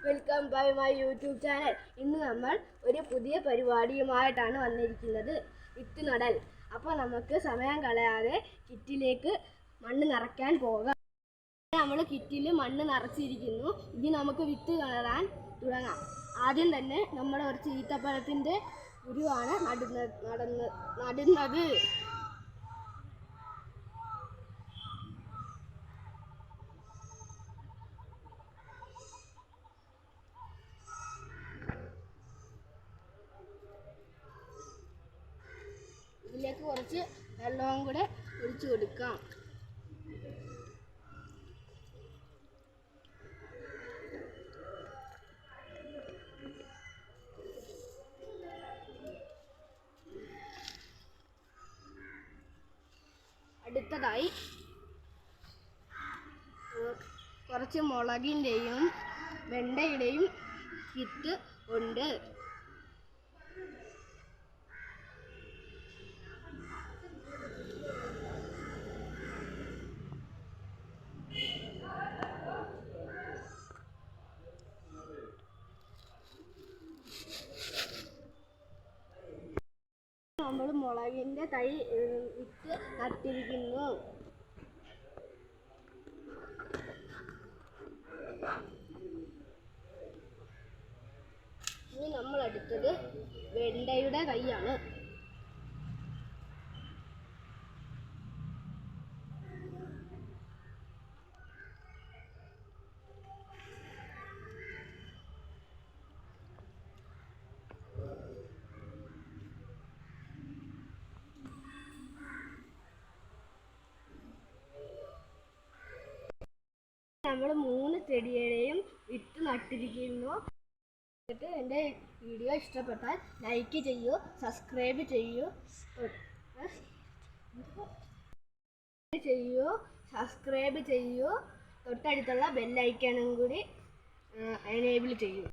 Welcome by my YouTube channel. ഇന്ന് നമ്മൾ ഒരു പുതിയ പരിപാടിയുമായിട്ടാണ് വന്നിരിക്കുന്നത്, വിത്ത് നടൽ. അപ്പോൾ നമുക്ക് സമയം കളയാതെ കിറ്റിലേക്ക് മണ്ണ് നിറയ്ക്കാൻ പോകാം. നമ്മൾ കിറ്റിൽ മണ്ണ് നിറച്ചിരിക്കുന്നു. ഇനി നമുക്ക് വിത്ത് നടാൻ തുടങ്ങാം. ആദ്യം തന്നെ നമ്മൾ കുറച്ച് ഈത്തപ്പഴത്തിൻ്റെ കുരുവാണ് നടുന്നത്. ഇതിലേക്ക് കുറച്ച് വെള്ളവും കൂടെ ഒഴിച്ചു കൊടുക്കാം. അടുത്തതായി കുറച്ച് മുളകിൻ്റെയും വെണ്ടയുടെയും വിത്ത് ഉണ്ട്. നമ്മൾ മുളകിൻ്റെ തൈ വിത്ത് നട്ടിരിക്കുന്നു. ഇനി നമ്മൾ അടുത്തത് വെണ്ടയുടെ തൈയാണ്. നമ്മൾ 3 ചെടിയുടെയും വിത്ത് നട്ടിരിക്കുന്നു. എൻ്റെ വീഡിയോ ഇഷ്ടപ്പെട്ടാൽ ലൈക്ക് ചെയ്യൂ, സബ്സ്ക്രൈബ് ചെയ്യൂ, തൊട്ടടുത്തുള്ള ബെല്ലൈക്കണും കൂടി എനേബിൾ ചെയ്യൂ.